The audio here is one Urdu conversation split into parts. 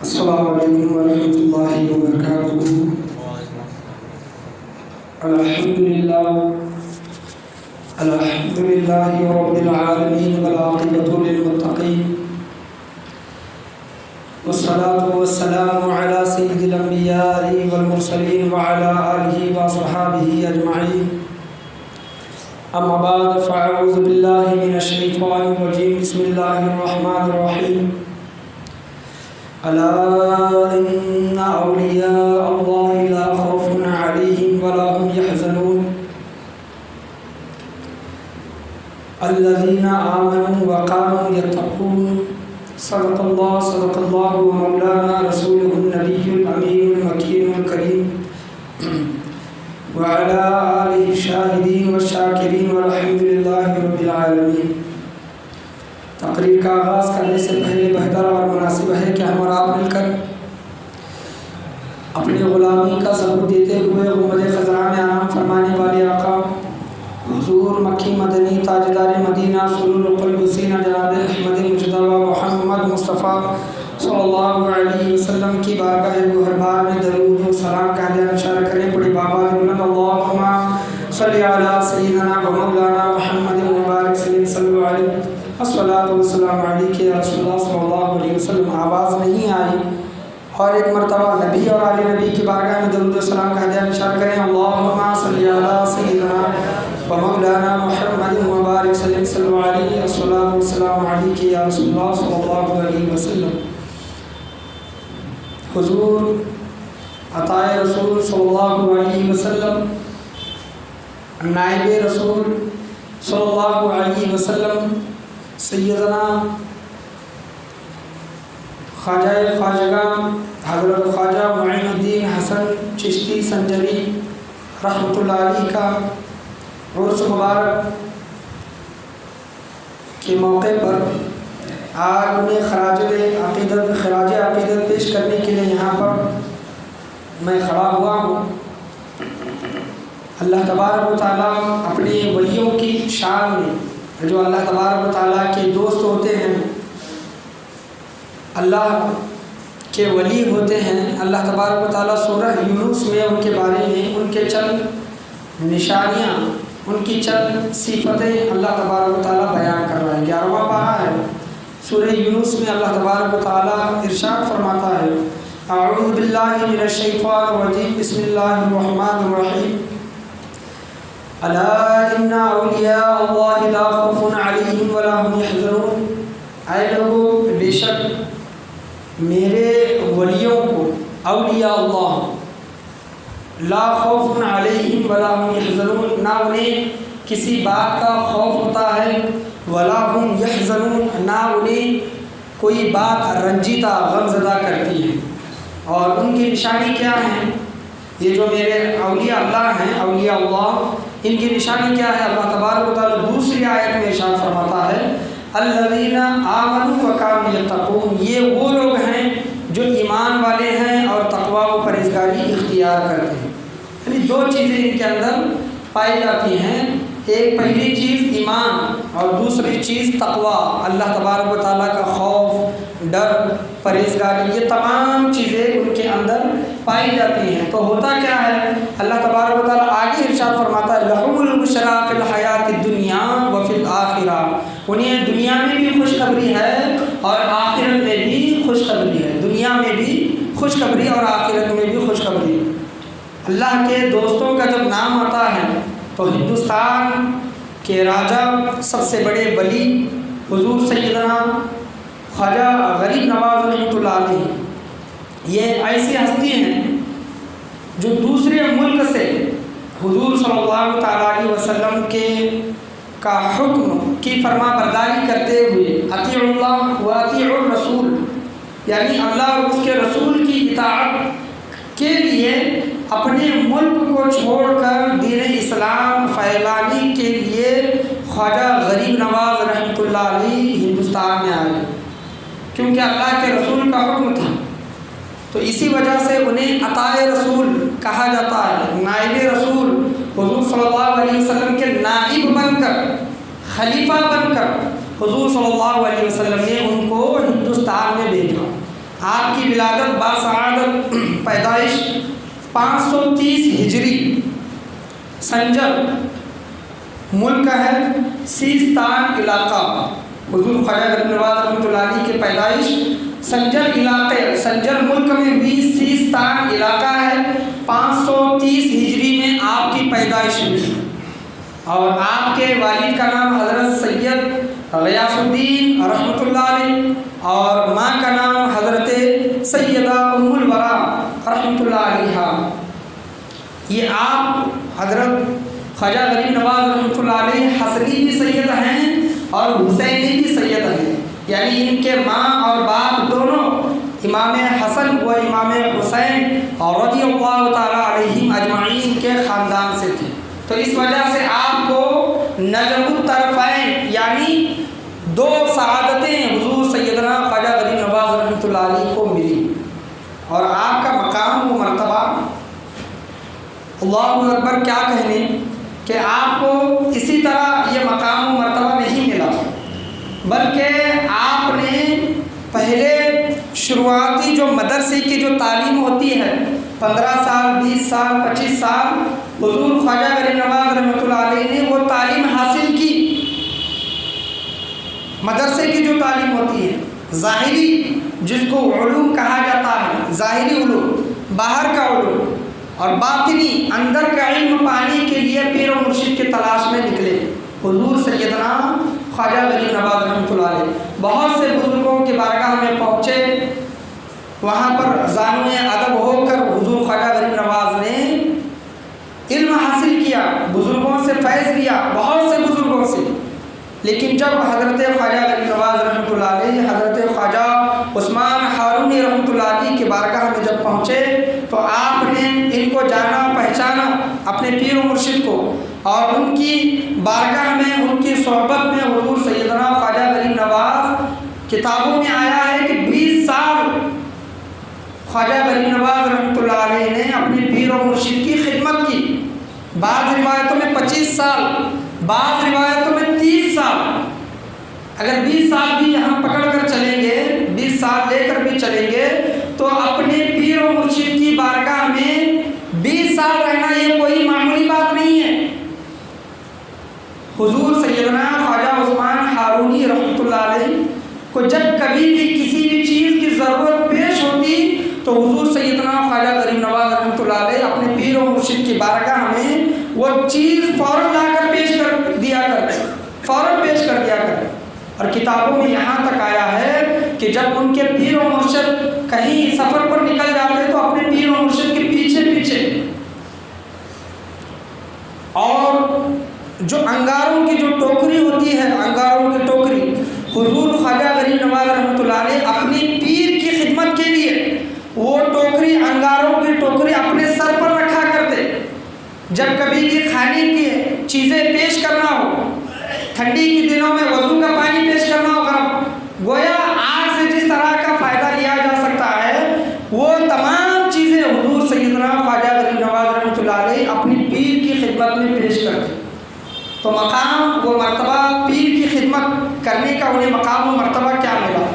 السلام علیکم ورحمۃ اللہ وبرکاتہ۔ الحمد للہ رب العالمین والعاقبۃ للمتقین والصلاة والسلام علی سید الانبیاء والمرسلین وعلی آلہ وصحبہ اجمعین۔ اما بعد فاعوذ باللہ من الشیطان الرجیم، بسم اللہ الرحمن الرحیم۔ الا ان اولیاء اللہ لا خوف علیہم ولا هم يحزنون الذین آمنوا وكانوا يتقون۔ صدق اللہ مولانا رسولہ النبی الامین المکین الکریم وعلی آلہ الشاہدین والشاکرین والحمد للہ رب العالمین۔ تقریر کا آغاز کرنے سے پہلے بہتر اور مناسب ہے کہ ہم اور آپ مل کر اپنی غلامی کا ثبوت دیتے ہوئے گنبد خضراء میں آرام فرمانے والے آقا حضور مکی مدنی تاجدار مدینہ سرور القلب سینہ جناب احمد مجتبی محمد مصطفیٰ صلی اللہ علیہ وسلم کی بارگاہ گوہربار میں درود و سلام کا ہدیہ نشار کریں۔ بڑی بابا بلند اللہم صلی علی سیدنا و مولانا محمد مبارک صلی اللہ علیہ الصلاۃ والسلام علیک یا رسول اللہ صلی اللہ علیہ وسلم۔ آواز نہیں آئی اور ایک مرتبہ نبی اور آل نبی کی بارگاہ میں درود و سلام کا ہدیہ نشار کریں۔ اللہم صلی علی سیدنا و مولانا محمد مبارک صلی اللہ علیہ الصلاۃ والسلام علیک یا رسول اللہ صلی اللہ علیہ وسلم۔ حضور عطائے رسول صلی اللہ علیہ وسلم، نائب رسول صلی اللہ علیہ وسلم، سیدنا خواجہ خواجگاں حضرت خواجہ معین الدین حسن چشتی سنجری رحمۃ اللہ علیہ کا عرس مبارک کے موقع پر آج انہیں خراج عقیدت پیش کرنے کے لیے یہاں پر میں کھڑا ہوا ہوں۔ اللہ تبارک و تعالیٰ اپنے ولیوں کی شان میں، جو اللہ تبارک و تعالیٰ کے دوست ہوتے ہیں، اللہ کے ولی ہوتے ہیں، اللہ تبارک و تعالیٰ سورہ یونس میں ان کے بارے میں ان کے چند نشانیاں، ان کی چند صفتیں اللہ تبارک و تعالیٰ بیان کر رہا ہے۔ 11واں پارہ ہے سورہ یونس میں اللہ تبارک و تعالیٰ ارشاد فرماتا ہے، اعوذ باللہ من الشیطان الرجیم، بسم اللہ الرحمن الرحیم۔ الا ان اولیاء اللہ لا خوف علیہم ولا هم يحزنون۔ اے لوگو، بے شک میرے ولیوں کو، اولیاء اللہ، لا خوف علیہم ولا هم يحزنون، نہ انہیں کسی بات کا خوف ہوتا ہے، ولا هم يحزنون، نہ انہیں کوئی بات رنجیدہ غمزدہ کرتی ہے۔ اور ان کی نشانی کیا ہے؟ یہ جو میرے اولیاء اللہ ہیں، اولیاء اللہ، ان کی نشانی کیا ہے؟ اللہ تبارک و تعالیٰ دوسری آیت میں ارشاد فرماتا ہے، الذین آمنوا وکانوا یتقون، یہ وہ لوگ ہیں جو ایمان والے ہیں اور تقوی و پرہیزگاری اختیار کرتے ہیں۔ یعنی دو چیزیں ان کے اندر پائی جاتی ہیں، ایک پہلی چیز ایمان اور دوسری چیز تقوی، اللہ تبارک و تعالیٰ کا خوف، ڈر، پرہیزگاری، یہ تمام چیزیں ان کے اندر پائی جاتی ہیں۔ تو ہوتا کیا ہے؟ اللہ تبارک و تعالیٰ آگے ارشاد فرماتا ہے، لَهُمُ الْبُشْرَىٰ فِي الْحَيَاةِ الدُّنْيَا وَفِي الْآخِرَةِ، انہیں دنیا میں بھی خوشخبری ہے اور آخرت میں بھی خوشخبری ہے۔ دنیا میں بھی خوشخبری اور آخرت میں بھی خوشخبری۔ اللہ کے دوستوں کا جب نام آتا ہے تو ہندوستان کے راجہ، سب سے بڑے ولی حضور سیدنا خواجہ غریب نواز رحمۃ اللہ علیہ، یہ ایسی ہستی ہیں جو دوسرے ملک سے حضور صلی اللہ تعالیٰ علیہ وسلم کے کا حکم کی فرما برداری کرتے ہوئے اطیعوا اللہ و اطیعوا الرسول، یعنی اللہ اور اس کے رسول کی اطاعت کے لیے اپنے ملک کو چھوڑ کر دین اسلام پھیلانے کے لیے خواجہ غریب نواز رحمۃ اللہ علیہ ہندوستان میں آئے، کیونکہ اللہ کے رسول کا حکم تھا۔ تو اسی وجہ سے انہیں عطائے رسول کہا جاتا ہے، نائب رسول، حضور صلی اللہ علیہ وسلم کے نائب بن کر، خلیفہ بن کر حضور صلی اللہ علیہ وسلم نے ان کو ہندوستان میں بھیجا۔ آپ کی ولادت باسعادت پیدائش 530 ہجری سنجر ملک ہے سیستان علاقہ. حضور خواجہ غریب نواز رحمۃ اللہ علیہ کی پیدائش سنجر علاقے سنجر ملک میں بھی سیستان علاقہ ہے. 530 ہجری میں آپ کی پیدائش ہوئی اور آپ کے والد کا نام حضرت سید غیاث الدین رحمۃ اللہ علیہ اور ماں کا نام حضرت سیدہ ام الورا رحمۃ اللہ علیہ. یہ آپ حضرت خواجہ غریب نواز رحمۃ اللہ علیہ حسنی بھی سید ہیں اور حسینی بھی سید ہیں، یعنی ان کے ماں اور باپ دونوں امام حسن و امام حسین اور رضی اللہ تعالیٰ علیہم اجمعین کے خاندان سے تھے. تو اس وجہ سے آپ کو نجم الطرفین یعنی دو سعادتیں حضور سیدنا خواجہ غریب نواز رحمۃ اللہ علیہ کو ملی. اور آپ کا مقام و مرتبہ اللہ اکبر کیا کہنے کہ آپ کو اسی طرح یہ مقام و مرتبہ نہیں ملا، بلکہ آپ نے پہلے شروعاتی جو مدرسے کی جو تعلیم ہوتی ہے 15 سال 20 سال 25 سال حضور خواجہ غریب نواز رحمۃ اللہ علیہ نے وہ تعلیم حاصل کی. مدرسے کی جو تعلیم ہوتی ہے ظاہری جس کو علوم کہا جاتا ہے، ظاہری علوم باہر کا علوم اور باطنی اندر کا علم پانے کے لیے پیر و مرشد کی تلاش میں نکلے. حضور سیدنا خواجہ غریب نواز رحمۃ اللہ علیہ بہت سے بزرگوں کی بارگاہ میں پہنچے، وہاں پر زانو ادب ہو کر حضور خواجہ غریب نواز نے علم حاصل کیا، بزرگوں سے فیض لیا، بہت سے بزرگوں سے. لیکن جب حضرت خواجہ غریب نواز رحمۃ اللہ علیہ حضرت خواجہ عثمان ہارونی رحمۃ اللہ علیہ کی بارگاہ میں جب پہنچے تو آپ نے ان کو جانا پہچانا اپنے پیر و مرشد کو، اور ان کی بارگاہ میں ان کی صحبت میں حضور سیدنا خواجہ غریب نواز کتابوں میں آیا ہے کہ 20 سال خواجہ غریب نواز رحمۃ اللہ علیہ نے اپنے پیر و مرشد کی خدمت کی. بعض روایتوں میں 25 سال، بعض روایتوں میں 30 سال. اگر 20 سال بھی ہم پکڑ کر چلیں گے، 20 سال لے کر بھی چلیں گے تو اپنے پیر و مرشد کی بارگاہ میں 20 سال رہنا یہ کوئی معمولی بات نہیں ہے. حضور سیدنا خواجہ عثمان ہارونی رحمۃ اللہ علیہ کو جب کبھی بھی کسی بھی چیز کی ضرورت پیش ہوتی تو حضور سیدنا خواجہ غریب نواز رحمۃ اللہ علیہ اپنے پیر و مرشد کی بارگاہ میں وہ چیز فوراً لا کر پیش کر دیا کرتے، فوراً پیش کر دیا کرتے. اور کتابوں میں یہاں تک آیا ہے کہ جب ان کے پیر و مرشد کہیں سفر پر نکل جاتے تو اپنے پیر و مرشد کے پیچھے پیچھے، اور جو انگاروں کی جو ٹوکری ہوتی ہے، انگاروں کی ٹوکری، حضور خواجہ غریب نواز رحمۃ اللہ علیہ اپنی پیر کی خدمت کے لیے وہ ٹوکری، انگاروں کی ٹوکری اپنے سر پر رکھا کرتے. جب کبھی بھی کھانے کی چیزیں پیش کرنا ہو، ٹھنڈی کے دنوں میں وضو کا پانی پیش کرنا ہو، گویا آگ سے جس طرح کا فائدہ لیا جا سکتا ہے وہ تمام چیزیں حضور سیدنا خواجہ غریب نواز رحمۃ اللہ علیہ اپنی پیر کی خدمت میں پیش کرتے. تو مقام و مرتبہ پیر کی خدمت کرنے کا انہیں مقام و مرتبہ کیا ملا؟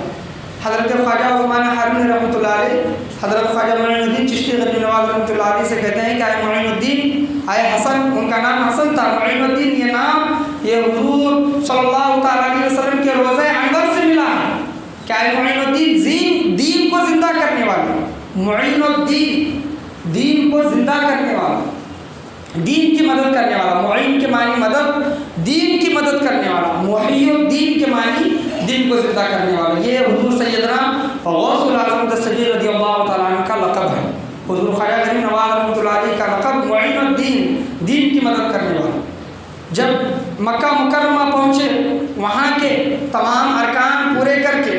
حضرت خواجہ عثمان ہارونی رحمۃ اللہ علیہ حضرت خواجہ معین الدین چشتی غریب نواز رحمۃ اللہ علیہ سے کہتے ہیں کہ آئے معین الدین، آئے حسن، ان کا نام حسن تھا. معین الدین یہ نام یہ حضور صلی اللہ تعالیٰ علیہ وسلم کے روضہ انور سے ملا ہے کہ آئے معین الدین دین کو زندہ کرنے والا، معین الدین دین کو زندہ کرنے والا، دین کی مدد کرنے والا. معین کے معنی مدد، دین کی مدد کرنے والا. محی الدین کے معنی دین کو زندہ کرنے والا. یہ حضور سیدنا غوث العظم دستگیر رضی اللہ تعالیٰ عنہ کا لقب ہے. حضور خواجہ غریب نواز رحمۃ اللہ علیہ کا لقب معین الدین، دین کی مدد کرنے والا. جب مکہ مکرمہ پہنچے، وہاں کے تمام ارکان پورے کر کے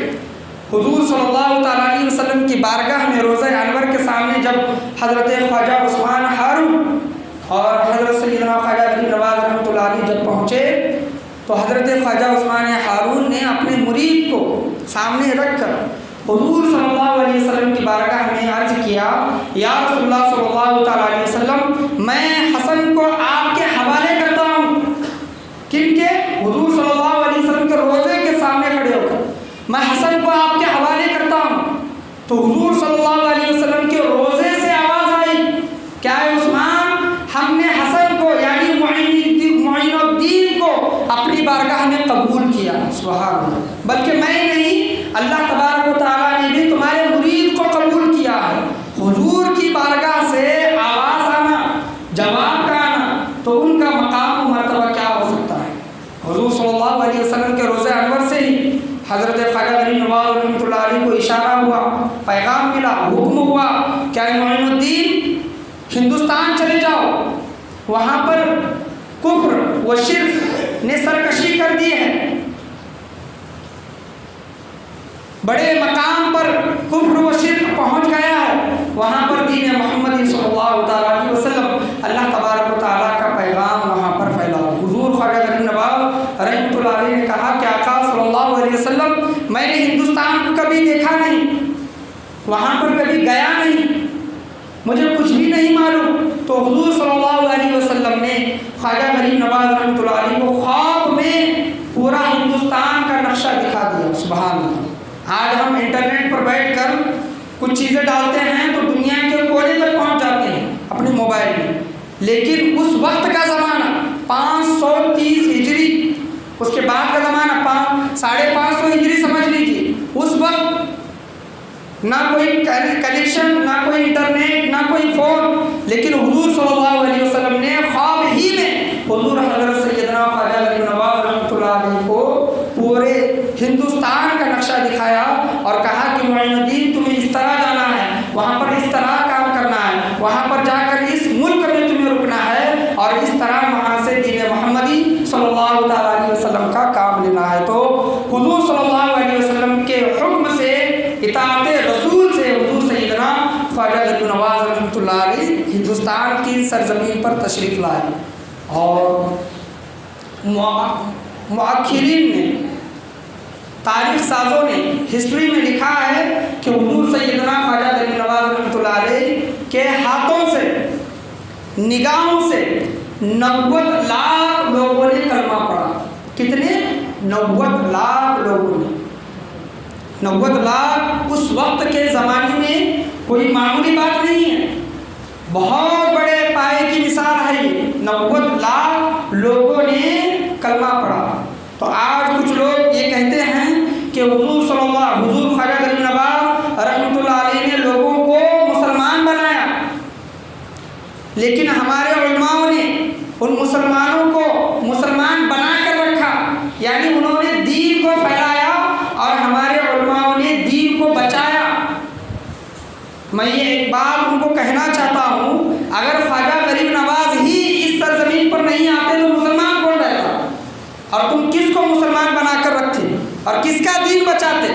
حضور صلی اللہ تعالیٰ علیہ وسلم کی بارگاہ میں روضہ انور کے سامنے جب حضرت خواجہ عثمان ہارون اور حضرت سیدنا خواجہ غریب نواز رحمۃ اللہ علیہ جب پہنچے تو حضرت خواجہ عثمان ہارون نے اپنے مرید کو سامنے رکھ کر حضور صلی اللہ علیہ وسلم کی بارگاہ میں عرض کیا، یا رسول اللہ صلی اللہ تعالیٰ علیہ وسلم، میں حسن کو آپ کے حوالے کرتا ہوں. کن کے؟ حضور صلی اللہ علیہ وسلم کے روضے کے سامنے کھڑے ہو کر میں حسن کو آپ کے حوالے کرتا ہوں. تو تو حضور صلی اللہ علیہ وسلم کے روزے سے آواز آئی، کیا ہے عثمان، ہم نے حسن کو یعنی معین الدین کو اپنی بارگاہ میں قبول کیا۔ سبحان اللہ، بلکہ میں نہیں، اللہ تبارک و تعالیٰ نے بھی تمہارے مرید کو قبول کیا ہے۔ حضور کی بارگاہ سے آواز آنا، جواب کا آنا، تو ان کا مقام و مرتبہ کیا ہو سکتا ہے۔ حضور صلی اللہ علیہ وسلم کے روزہ انور سے ہی حضرت خواجہ غریب نواز رحمۃ اللہ علیہ کو اشارہ ہوا، پیغام ملا، حکم ہوا، کیا معین الدین ہندوستان چلے جاؤ، وہاں پر کفر و شرک نے سرکشی کر دی ہے، بڑے مقام پر کفر و شرک پہنچ گیا ہے، وہاں پر دین محمدی صلی اللہ تعالیٰ علیہ وسلم، اللہ تبارک و تعالیٰ کا پیغام وہاں پر پھیلاؤ۔ حضور خواجہ غریب نواز رحمۃ اللہ علیہ نے کہا کہ آقا صلی اللہ علیہ وسلم، میں نے ہندوستان کو کبھی دیکھا نہیں، وہاں پر کبھی گیا نہیں، مجھے کچھ بھی نہیں معلوم۔ تو حضور صلی اللہ علیہ وسلم نے خواجہ غریب نواز رحمۃ اللہ علیہ کو خواب میں پورا ہندوستان کا نقشہ دکھا دیا۔ سبحان اللہ، آج ہم انٹرنیٹ پر بیٹھ کر کچھ چیزیں ڈالتے ہیں تو دنیا کے کونے تک پہنچ جاتے ہیں اپنے موبائل میں، لیکن اس وقت کا زمانہ 530 ہجری، اس کے بعد کا زمانہ 550 ہجری سمجھ لیجیے، اس وقت نہ کوئی کنیکشن، نہ کوئی انٹرنیٹ، نہ کوئی فون، لیکن حضور صلی اللہ علیہ وسلم نے خواب ہی میں حضور حضرت سیدنا خواجہ غریب نواز رحمۃ اللہ علیہ کو پورے ہندوستان کا نقشہ دکھایا اور کہا کہ معین الدین تمہیں اس طرح جانا ہے، وہاں پر اس طرح کام کرنا ہے، وہاں پر جا کر اس ملک میں تمہیں رکنا ہے، اور اس طرح وہاں سے دین محمدی صلی اللہ تعالیٰ علیہ وسلم کا کام لینا ہے۔ تو حضور صلی اللہ علیہ وسلم کے حکم سے، اطاعت رسول سے، حضور سیدنا خواجہ غریب نواز رحمۃ اللہ علیہ ہندوستان کی سرزمین پر تشریف لائے، اور مؤخرین نے، تاریخ سازوں نے ہسٹری میں لکھا ہے کہ حضور سیدنا خواجہ غریب نواز رحمۃ اللہ علیہ کے ہاتھوں سے، نگاہوں سے 90 لاکھ لوگوں نے کلمہ پڑھا۔ کتنے؟ 90 لاکھ لوگوں نے۔ 90 لاکھ اس وقت کے زمانے میں کوئی معمولی بات نہیں ہے، بہت بڑے پائے کی مثال ہے یہ۔ 90 لاکھ لوگوں نے کلمہ پڑھا۔ تو آج کچھ لوگ یہ کہتے ہیں کہ حضور خواجہ غریب نواز رحمۃ اللہ علیہ نے لوگوں کو مسلمان بنایا، لیکن ہمارے علماء نے ان مسلمانوں کو مسلمان بنا کر رکھا، یعنی انہوں نے دین کو پھیلایا اور ہمارے علماء نے دین کو بچایا۔ میں یہ ایک بات ان کو کہنا چاہتا ہوں، اگر خواجہ غریب نواز ہی اس سرزمین پر نہیں آتے تو مسلمان کون رہتا، اور تم کس کو مسلمان بنا کر رکھتے اور کس کا دین بچاتے؟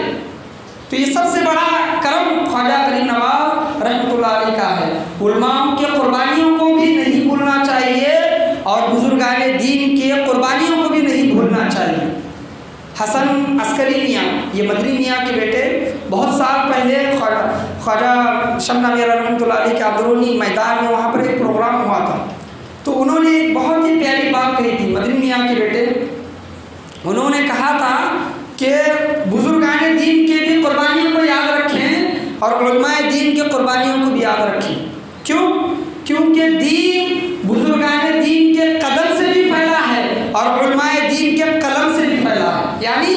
تو یہ سب سے بڑا کرم خواجہ غریب نواز رحمۃ اللہ علیہ کا ہے۔ علماء کی قربانیوں کو بھی نہیں بھولنا چاہیے، اور بزرگان دین کی قربانیوں کو بھی نہیں بھولنا چاہیے۔ حسن عسکری میاں، یہ مدنی میاں کے بیٹے، بہت سال پہلے خواجہ شمنا میرا رحمۃ اللہ علیہ کے اندرونی میدان میں وہاں پر ایک پروگرام ہوا تھا، تو انہوں نے ایک بہت ہی پیاری بات کہی تھی۔ مدنی میاں کے بیٹے انہوں نے کہا تھا کہ بزرگان دین کے بھی قربانیوں کو یاد رکھیں اور علماء دین کے قربانیوں کو بھی یاد رکھیں۔ کیوں؟ کیونکہ دین بزرگان دین کے قدم سے بھی پھیلا ہے اور علماء دین کے قلم سے بھی پھیلا ہے۔ یعنی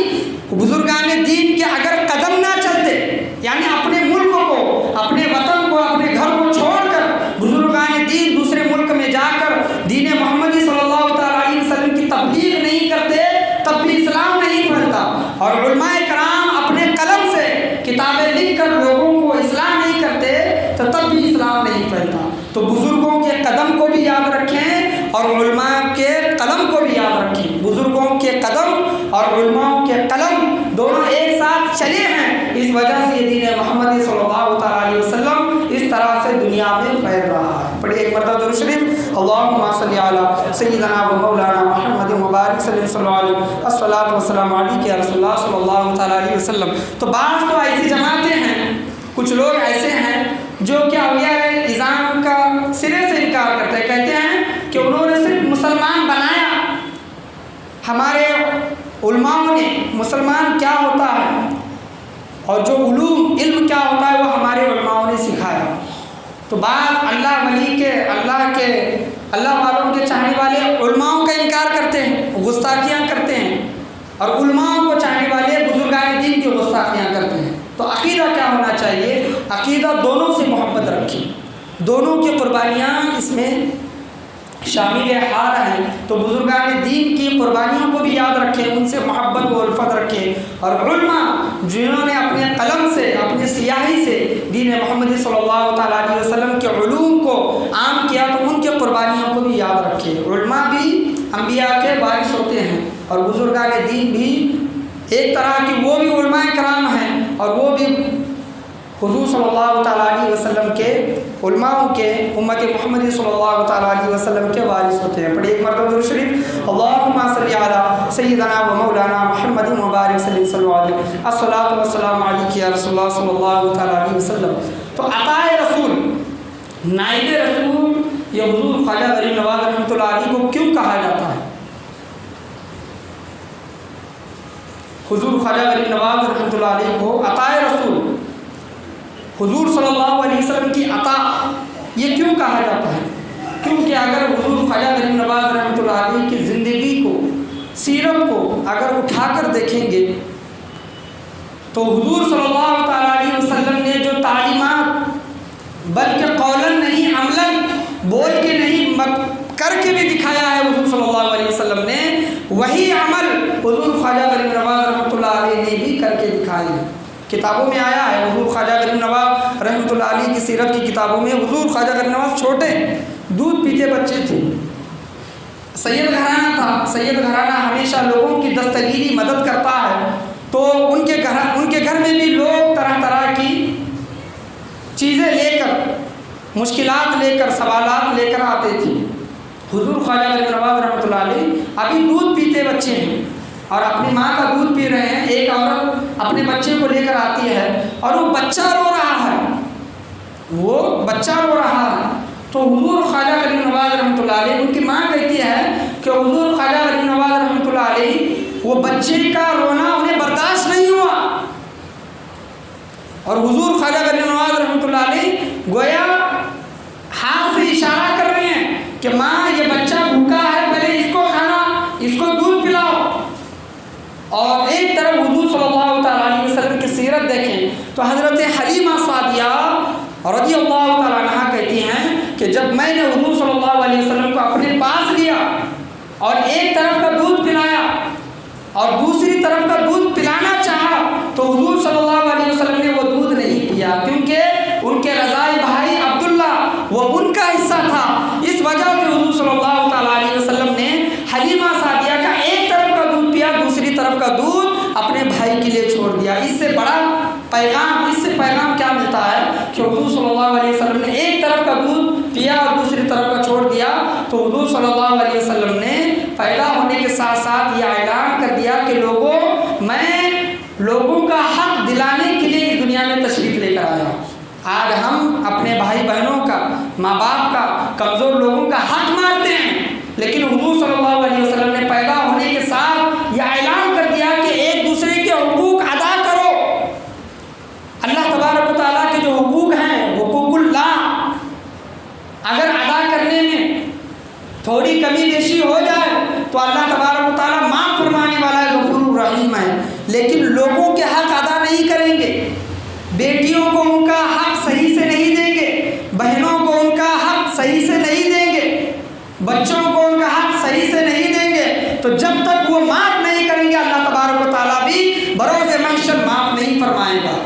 بزرگان دین کے اگر قدم نہ چلتے، یعنی اپنے ملک کو، اپنے وطن کو، اپنے گھر کو چھوڑ کر بزرگان دین دوسرے ملک میں جا کر دین محمدی صلی اللہ تعالیٰ علیہ وسلم کی تبلیغ نہیں کرتے، تب بھی اسلام نہیں پھیلتا، اور علماء کرام اپنے قلم سے کتابیں لکھ کر لوگوں کو اسلام نہیں کرتے تو تب بھی اسلام نہیں پھیلتا۔ تو بزرگوں کے قدم کو بھی یاد رکھیں اور علماء کے قلم کو بھی یاد رکھیں۔ بزرگوں کے قدم اور علماء کے قلم دونوں ایک ساتھ چلے ہیں، اس وجہ سے یہ دین محمدی صلی اللہ تعالیٰ علیہ وسلم اس طرح سے دنیا میں پھیل رہا ہے۔ پڑھیے ایک مرتبہ درود شریف، اللہم صلی علی سیدنا و مولانا محمد مبارک صلی اللہ علیہ وسلم، الصلاۃ والسلام علیک یا رسول اللہ صلی اللہ تعالیٰ علیہ وسلم۔ تو بعض تو ایسی جماعتیں ہیں، کچھ لوگ ایسے ہیں جو کیا اولیاء نظام کا سرے سے انکار کرتے ہیں، کہتے ہیں کہ انہوں نے صرف مسلمان بنایا، ہمارے علماء نے مسلمان کیا ہوتا ہے اور جو علوم علم کیا ہوتا ہے وہ تو بعض اللہ والوں کے چاہنے والے علماؤں کا انکار کرتے ہیں، گستاخیاں کرتے ہیں، اور علماؤں کو چاہنے والے بزرگان دین کی گستاخیاں کرتے ہیں۔ تو عقیدہ کیا ہونا چاہیے؟ عقیدہ دونوں سے محبت رکھیں، دونوں کی قربانیاں اس میں شامل حال ہیں۔ تو بزرگان دین کی قربانیوں کو بھی یاد رکھیں، ان سے محبت و الفت رکھیں، اور علماء جنہوں نے اپنے قلم سے، اپنی سیاہی سے دین محمد صلی اللہ تعالیٰ علیہ وسلم کے علوم کو عام کیا، تو ان کی قربانیوں کو بھی یاد رکھیں۔ علماء بھی انبیاء کے وارث ہوتے ہیں، اور بزرگان دین بھی ایک طرح کی وہ بھی علماء کرام ہیں، اور وہ بھی حضور صلی اللہ تعالیٰ علیہ وسلم کے علماء کے امت محمد صلی اللہ تعالیٰ علیہ وسلم کے وارث ہوتے ہیں۔ پڑھیں ایک مرتبہ درود شریف، اللہم صلی علی سیدنا و مولانا محمد مبارک صلی اللہ علیہ وسلم، الصلاۃ والسلام علیک یا رسول اللہ صلی اللہ تعالیٰ علیہ وسلم۔ تو عطائے رسول، نائب رسول، یہ حضور خواجہ غریب نواز رحمۃ اللہ علیہ کو کیوں کہا جاتا ہے؟ حضور خواجہ غریب نواز رحمۃ اللہ علیہ کو عطائے رسول، حضور صلی اللہ علیہ وسلم کی عطا، یہ کیوں کہا جاتا ہے؟ کیونکہ اگر حضور خواجہ غریب نواز رحمۃ اللہ علیہ کی زندگی کو، سیرت کو اگر اٹھا کر دیکھیں گے تو حضور صلی اللہ تعالیٰ علیہ وسلم نے جو تعلیمات، بلکہ قولاً نہیں عملاً، بول کے نہیں کر کے بھی دکھایا ہے حضور صلی اللہ علیہ وسلم نے، وہی عمل حضور خواجہ غریب نواز رحمۃ اللہ علیہ نے بھی کر کے دکھائے ہیں۔ کتابوں میں آیا ہے، حضور خواجہ غریب نواز رحمۃ اللہ علیہ کی سیرت کی کتابوں میں، حضور خواجہ غریب نواز چھوٹے دودھ پیتے بچے تھے، سید گھرانہ تھا، سید گھرانہ ہمیشہ لوگوں کی دستگیری مدد کرتا ہے، تو ان کے گھر میں بھی لوگ طرح طرح کی چیزیں لے کر، مشکلات لے کر، سوالات لے کر آتے تھے۔ حضور خواجہ غریب نواز رحمۃ اللہ علیہ ابھی دودھ پیتے بچے ہیں، اور اپنی ماں کا دودھ پی رہے ہیں، ایک عورت اپنے بچے کو لے کر آتی ہے، اور وہ بچہ رو رہا ہے، تو حضور خواجہ غریب نواز رحمۃ اللہ علیہ، ان کی ماں کہتی ہے کہ حضور خواجہ غریب نواز رحمۃ اللہ علیہ، وہ بچے کا رونا انہیں برداشت نہیں ہوا، اور حضور خواجہ غریب نواز رحمۃ اللہ علیہ گویا ہاتھ سے اشارہ کر رہے ہیں کہ ماں یہ بچہ بھوکا ہے، پہلے اس کو کھانا، اس کو دودھ پلاؤ۔ اور ایک طرف حضور صلی اللہ تعالیٰ علیہ وسلم کی سیرت دیکھیں تو حضرت حلیمہ سعدیہ رضی اللہ تعالیٰ عنہا کہتی ہیں کہ جب میں نے حضور صلی اللہ علیہ وسلم کو اپنے پاس لیا اور ایک طرف کا دودھ پلایا اور دوسری طرف کا دودھ پلانا چاہا، تو حضور صلی اللہ علیہ وسلم نے وہ دودھ نہیں پیا، کیونکہ ان کے رضائی بھائی عبداللہ وہ ان کا حصہ تھا۔ اس وجہ سے حضور صلی اللہ تعالیٰ علیہ وسلم نے حلیمہ سعدیہ کا ایک طرف کا دودھ پیا، دوسری طرف کا دودھ اپنے بھائی کے لیے چھوڑ دیا۔ اس سے پیغام کیا ملتا ہے کہ حضور صلی اللہ علیہ وسلم نے ایک طرف کا دودھ پیا اور دوسری طرف کا چھوڑ دیا، تو حضور صلی اللہ علیہ وسلم نے پیدا ہونے کے ساتھ ساتھ یہ اعلان کر دیا کہ میں لوگوں کا حق دلانے کے لیے اس دنیا میں تشریف لے کر آیا ہوں۔ آج ہم اپنے بھائی بہنوں کا، ماں باپ کا، کمزور لوگوں کا حق مارتے ہیں، لیکن حضور صلی اللہ علیہ وسلم نے پیدا ہونے کے ساتھ یہ اعلان کر دیا کہ ایک دوسرے کے حقوق ادا کرو۔ اللہ تبارک و تعالیٰ کے جو حقوق ہیں، حقوق اللہ، اگر ادا کرنے میں تھوڑی کمی بیشی ہو جائے تو اللہ تبارک و تعالیٰ معاف فرمانے والا ہے، غفور الرحیم ہے، لیکن لوگوں کے حق ادا نہیں کریں گے، بیٹیوں کو ان کا حق صحیح سے نہیں دیں گے، بہنوں کو ان کا حق صحیح سے نہیں دیں گے، بچوں کو ان کا حق صحیح سے نہیں دیں گے، تو جب تک وہ معاف نہیں کریں گے اللہ تبارک و تعالیٰ بھی بروز محشر معاف نہیں فرمائے گا۔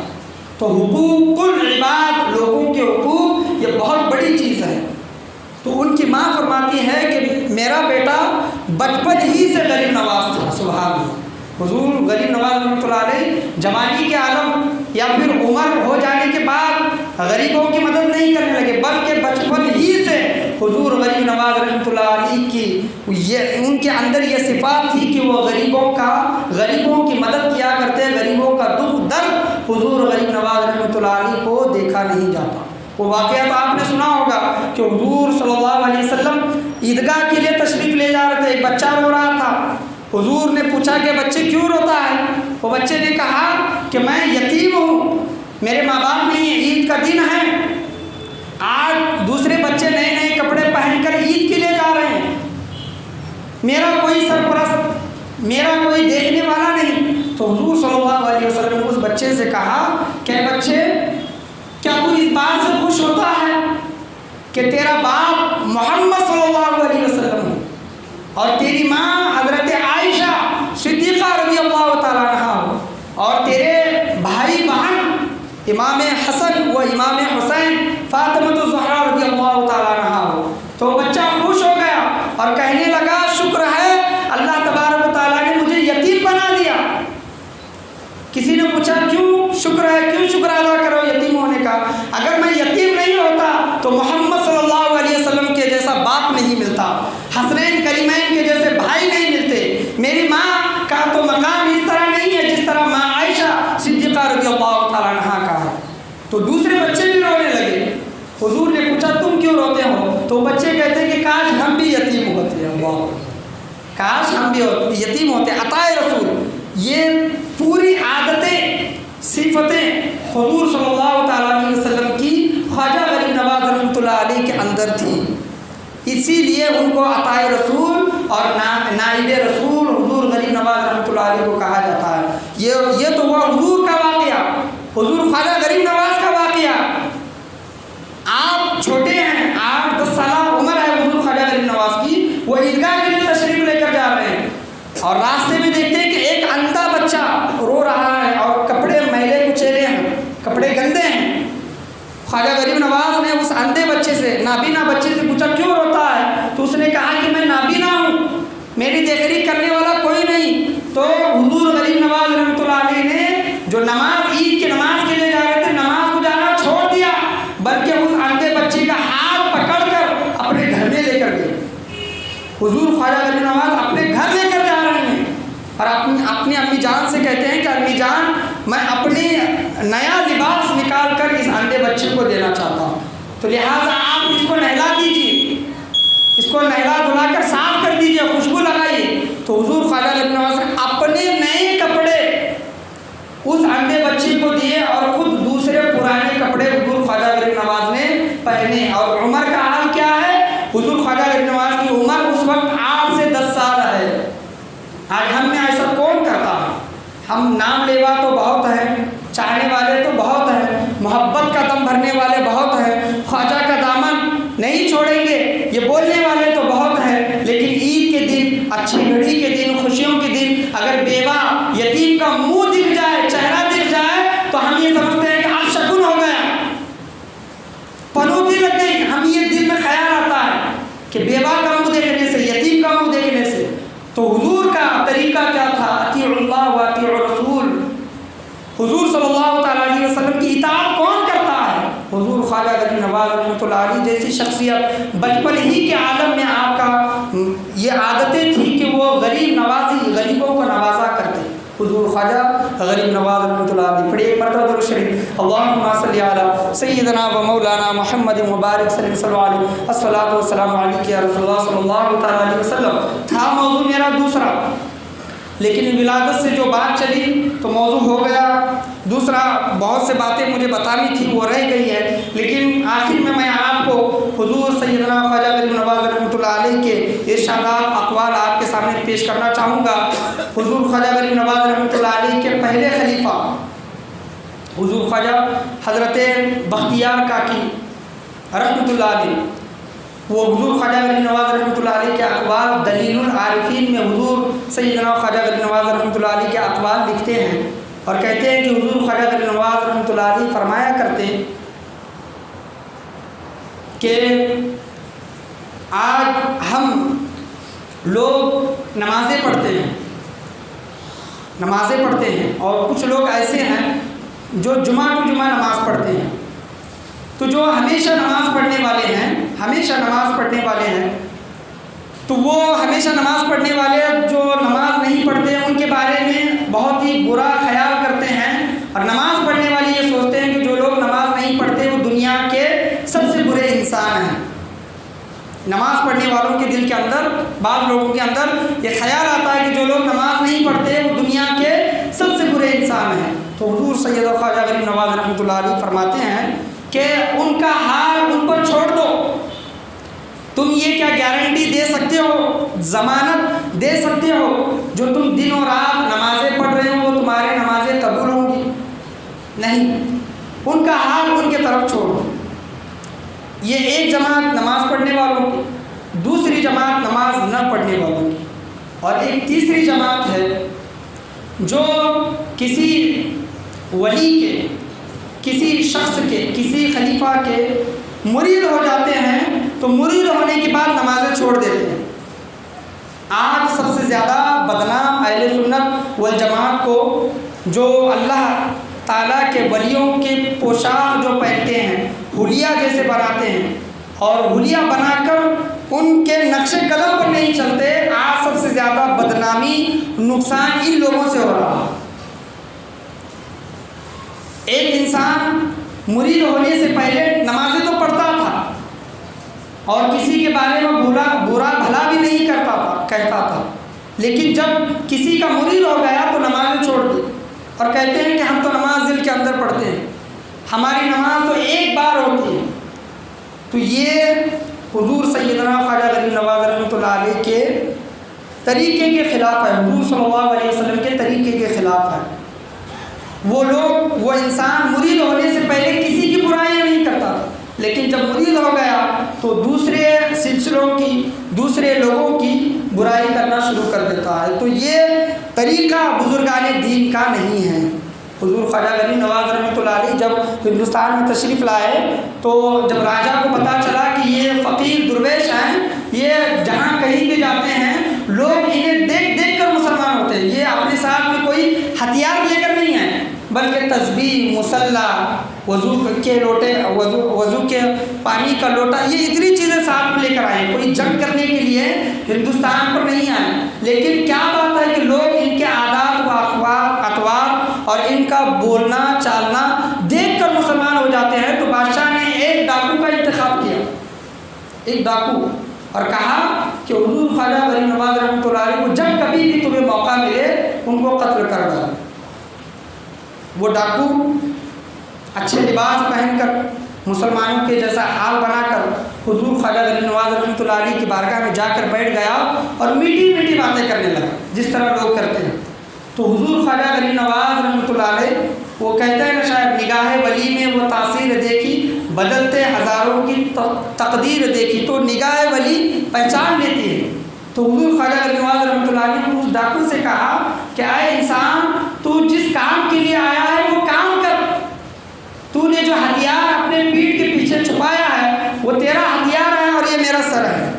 تو حقوق العباد، لوگوں کے حقوق، یہ بہت بڑی چیز ہے۔ تو ان کی ماں فرماتی ہے کہ میرا بیٹا بچپن ہی سے غریب نواز تھا، سبحان اللہ۔ حضور غریب نواز رحمۃ اللہ علیہ جوانی کے عالم یا پھر عمر ہو جانے کے بعد غریبوں کی مدد نہیں کرنے لگے، بلکہ بچپن ہی سے حضور غریب نواز رحمۃ اللہ علیہ کی ان کے اندر یہ صفات تھی کہ وہ غریبوں کی مدد کیا کرتے، غریبوں کا دکھ درد حضور غریب نواز رحمۃ اللہ علیہ کو دیکھا نہیں جاتا۔ وہ واقعہ تو آپ نے سنا ہوگا کہ حضور صلی اللہ علیہ وسلم عیدگاہ کے لیے تشریف لے جا رہے تھے، ایک بچہ رو رہا تھا، حضور نے پوچھا کہ بچے کیوں روتا ہے؟ وہ بچے نے کہا کہ میں یتیم ہوں، میرے ماں باپ نہیں ہیں، عید کا دن ہے، آج میرا کوئی سرپرست، میرا کوئی دیکھنے والا نہیں۔ تو حضور صلی اللہ علیہ وسلم نے اس بچے سے کہا کہ بچے، کیا تو اس بات سے خوش ہوتا ہے کہ تیرا باپ محمد صلی اللہ علیہ وسلم ہو اور تیری ماں حضرت عائشہ صدیقہ رضی اللہ تعالیٰ عنہا ہو اور تیرے بھائی بہن امام حسن و امام حسین فاطمۃ الزہرا رضی اللہ تعالیٰ عنہا ہو؟ تو بچہ خوش ہو گیا اور کہنے لگا شکر ہے اللہ تبارک و تعالیٰ نے مجھے یتیم بنا دیا۔ کسی نے پوچھا کیوں شکر ہے، کیوں شکر ادا کرو یتیم ہونے کا؟ اگر میں یتیم نہیں ہوتا تو محمد صلی اللہ علیہ وسلم کے جیسا باپ نہیں ملتا، حسنین کریمین کے جیسے بھائی نہیں ملتے، میری ماں کا تو مقام اس طرح نہیں ہے جس طرح ماں عائشہ صدیقہ رضی اللہ تعالیٰ عنہا کا ہے۔ تو دوسرے بچے بھی رونے لگے۔ حضور نے پوچھا تم کیوں روتے ہو؟ تو بچے کہتے ہیں کہ کاش ہم بھی یتیم ہوتے، اللہ کاش ہم بھی یتیم ہوتے۔ عطائے رسول، یہ پوری عادتیں صفتیں حضور صلی اللہ تعالیٰ علیہ وسلم کی خواجہ غریب نواز رحمۃ اللہ علیہ کے اندر تھی، اسی لیے ان کو عطائے رسول اور نائب رسول حضور غریب نواز رحمۃ اللہ علیہ کو کہا جاتا ہے۔ یہ تو ہوا حضور کا واقعہ، حضور خواجہ غریب نواز کا واقعہ۔ آپ چھوٹے ہیں، 8-10 سالہ عمر ہے حضور خواجہ غریب نواز کی، وہ عیدگاہ کے لیے تشریف لے کر جا رہے ہیں اور راستے میں دیکھتے ہیں کہ ایک اندھا بچہ رو رہا ہے اور کپڑے میلے کچیلے ہیں، کپڑے گندے ہیں۔ خواجہ غریب نواز نے اس اندھے بچے سے، نابینا بچے سے پوچھا کیوں روتا ہے؟ تو اس نے کہا کہ میں نابینا ہوں، میری دیکھ ریکھ کرنے والا کوئی نہیں۔ تو حضور غریب نواز رحمۃ اللہ علیہ نے جو نماز عید کی نماز کے لیے جا رہے تھے، نماز کو جانا چھوڑ دیا، بلکہ اس اندھے بچے کا ہاتھ پکڑ کر اپنے گھر میں لے کر گئے۔ حضور خواجہ غریب نواز اپنے گھر لے کر جا رہے ہیں اور اپنی امی جان سے کہتے ہیں کہ امی جان میں اپنی نیا لباس نکال کر اس اندھے بچے کو دینا چاہتا ہوں، تو لہٰذا آپ اس کو نہلا دیجیے، اس کو نہلا دھلا کر صاف کر دیجیے، خوشبو لگائیے۔ تو حضور خواجہ غریب نواز نے اپنے نئے کپڑے اس اندھے بچے کو دیے اور خود دوسرے پرانے کپڑے حضور خواجہ غریب نواز نے پہنے۔ اور عمر کا حال کیا ہے؟ حضور خواجہ غریب نواز کی عمر اس وقت 8 سے 10 سال ہے۔ آج ہم میں ایسا کون کرتا ہے؟ ہم نام لیوا تو بہت ہیں، چاہنے والے تو بہت ہیں، محبت کا دم بھرنے والے بہت ہیں، خواجہ کا دامن نہیں چھوڑیں گے یہ بولنے والے تو بہت ہیں، لیکن عید کے دن، اچھی گھڑی کے دن، خوشیوں کے دن اگر بیوہ یتیم کا منہ دکھ جائے، چہرہ دکھ جائے تو ہم یہ سمجھتے ہیں کہ اب شگن ہو گیا، پنوتی لگ گئی۔ ہم یہ دل میں خیال آتا ہے کہ بیوہ کا منہ دیکھنے سے، یتیم کا منہ دیکھنے سے۔ تو حضور کا طریقہ کیا تھا؟ اطیعوا اللہ و اطیعوا الرسول۔ حضور صلی اللہ تعالیٰ علیہ وسلم کی اطاعت کون کرتا ہے؟ حضور خواجہ غریب نواز رحمۃ اللہ علیہ جیسی شخصیت، بچپن ہی کے عالم میں آپ کا یہ عادتیں تھیں کہ وہ غریب نوازی، غریبوں کو نوازا کرتے۔ حضور خواجہ غریب نواز رحمۃ اللہ علیہ۔ پڑھیے ایک مرتبہ درود شریف، اللہم صلی علی سیدنا و مولانا محمد مبارک صلی اللہ علیہ وسلم، الصلاۃ والسلام علیک یا رسول اللہ صلی اللہ تعالیٰ علیہ وسلم۔ تھا موضوع میرا دوسرا، لیکن ولادت سے جو بات چلی تو موضوع ہو گیا دوسرا۔ بہت سے باتیں مجھے بتانی تھی وہ رہ گئی ہے، لیکن آخر میں آپ کو حضور سیدنا خواجہ غریب نواز رحمۃ اللہ علیہ کے ارشادات، اقوال آپ کے سامنے پیش کرنا چاہوں گا۔ حضور خواجہ غریب نواز رحمۃ اللہ علیہ کے پہلے خلیفہ حضور خواجہ حضرت بختیار کاکی رحمۃ اللہ علیہ، وہ حضور خواجہ غریب نواز رحمۃ اللہ علیہ کے اقوال دلیل العارفین میں حضور سیدنا خواجہ غریب نواز رحمۃ اللہ علیہ کے اقوال لکھتے ہیں اور کہتے ہیں کہ حضور خواجہ غریب نواز رحمۃ اللہ علیہ فرمایا کرتے کہ آج ہم لوگ نمازیں پڑھتے ہیں اور کچھ لوگ ایسے ہیں جو جمعہ کو جمعہ نماز پڑھتے ہیں، تو جو ہمیشہ نماز پڑھنے والے ہیں تو وہ ہمیشہ نماز پڑھنے والے جو نماز نہیں پڑھتے ہیں ان کے بارے میں بہت ہی برا خیال کرتے ہیں، اور نماز پڑھنے والے یہ سوچتے ہیں کہ جو لوگ نماز نہیں پڑھتے وہ دنیا کے سب سے برے انسان ہیں۔ نماز پڑھنے والوں کے دل کے اندر، بعض لوگوں کے اندر یہ خیال آتا ہے کہ جو لوگ نماز نہیں پڑھتے وہ دنیا کے سب سے برے انسان ہیں۔ تو حضور سید خواجہ غریب نواز رحمۃ اللہ علیہ فرماتے ہیں کہ ان کا حال ان پر چھوڑ دو، تم یہ کیا گارنٹی دے سکتے ہو، ضمانت دے سکتے ہو جو تم دن و رات نمازیں پڑھ رہے ہو وہ تمہارے نمازیں قبول ہوں گی؟ نہیں، ان کا حال ان کے طرف چھوڑ دو۔ یہ ایک جماعت نماز پڑھنے والوں کی، دوسری جماعت نماز نہ پڑھنے والوں کی، اور ایک تیسری جماعت ہے جو کسی ولی کے، کسی شخص کے، کسی خلیفہ کے مرید ہو جاتے ہیں تو مرید ہونے کے بعد نمازیں چھوڑ دیتے ہیں۔ آج سب سے زیادہ بدنام اہل سنت والجماعت کو جو اللہ تعالیٰ کے ولیوں کے پوشاک جو پہنتے ہیں، حلیہ جیسے بناتے ہیں، اور حلیہ بنا کر ان کے نقش قدم پر نہیں چلتے، آج سب سے زیادہ بدنامی، نقصان ان لوگوں سے ہو رہا ہے۔ ایک انسان مرید ہونے سے پہلے نمازیں تو پڑھتا تھا اور کسی کے بارے میں برا بھلا بھی نہیں کہتا تھا، لیکن جب کسی کا مرید ہو گیا تو نمازیں چھوڑ دی اور کہتے ہیں کہ ہم تو نماز دل کے اندر پڑھتے ہیں، ہماری نماز تو ایک بار ہوتی ہے۔ تو یہ حضور سیدنا خواجہ غریب نواز رحمۃ اللہ علیہ کے طریقے کے خلاف ہے، حضور صلی اللہ علیہ وسلم کے طریقے کے خلاف ہے۔ وہ لوگ، وہ انسان مرید ہونے سے پہلے کسی کی برائیاں نہیں کرتا تھا، لیکن جب مرید ہو گیا تو دوسرے سلسلوں کی، دوسرے لوگوں کی برائی کرنا شروع کر دیتا ہے۔ تو یہ طریقہ بزرگان دین کا نہیں ہے۔ حضور خواجہ غریب نواز رحمۃ اللہ علیہ جب ہندوستان میں تشریف لائے تو جب راجہ کو پتہ چلا کہ یہ فقیر درویش ہیں، یہ جہاں کہیں بھی جاتے ہیں لوگ انہیں دیکھ دیکھ کر مسلمان ہوتے ہیں، یہ اپنے ساتھ میں کوئی ہتھیار لے کر نہیں ہیں بلکہ تسبیح، مصلی، وضو کے لوٹے، وضو کے پانی کا لوٹا، یہ اتنی چیزیں ساتھ میں لے کر آئے، کوئی جنگ کرنے کے لیے ہندوستان پر نہیں آئے، لیکن کیا بات ہے کہ لوگ ان کے عادات و اطوار اور ان کا بولنا چالنا دیکھ کر مسلمان ہو جاتے ہیں۔ تو بادشاہ نے ایک ڈاکو کا انتخاب کیا، ایک ڈاکو، اور کہا کہ حضور خواجہ غریب نواز رحمۃ اللہ علیہ کو جب کبھی بھی تمہیں موقع ملے ان کو قتل کر ڈالو۔ وہ ڈاکو اچھے لباس پہن کر، مسلمانوں کے جیسا حال بنا کر حضور خواجہ غریب نواز رحمۃ اللہ علیہ کی بارگاہ میں جا کر بیٹھ گیا اور میٹھی میٹھی باتیں کرنے لگا جس طرح لوگ کرتے ہیں۔ تو حضور خواجہ غریب نواز رحمۃ اللہ علیہ وہ کہتے ہیں نا شاید، نگاہ ولی میں وہ تاثیر دیکھی، بدلتے ہزاروں کی تقدیر دیکھی، تو نگاہ ولی پہچان لیتی ہے۔ تو حضور خواجہ غریب نواز رحمۃ اللہ علیہ نے اس ڈاکو سے کہا کہ اے انسان، تو جس کام کے لیے آیا ہے وہ کام کر، تو نے جو ہتھیار اپنے پیٹھ کے پیچھے چھپایا ہے وہ تیرا ہتھیار ہے اور یہ میرا سر ہے،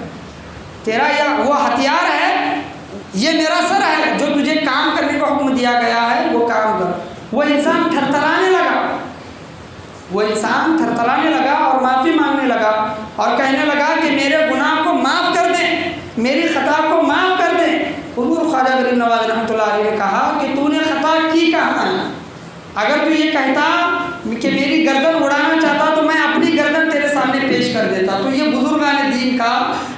تیرا وہ ہتھیار ہے، یہ میرا سر ہے، جو تجھے کام کرنے کا حکم دیا گیا ہے وہ کام کر۔ وہ انسان تھرتھرانے لگا، وہ انسان تھرتھرانے لگا اور معافی مانگنے لگا اور کہنے لگا کہ میرے گناہ کو معاف کر دیں، میری خطا کو معاف کر دیں۔ حضور خواجہ غریب نواز رحمۃ اللہ علیہ نے کہا کہ تو نے خطا کی کہاں ہے؟ اگر تو یہ کہتا کہ میری گردن اڑانا چاہتا تو میں اپنی گردن تیرے سامنے پیش کر دیتا۔ تو یہ بزرگان دین کا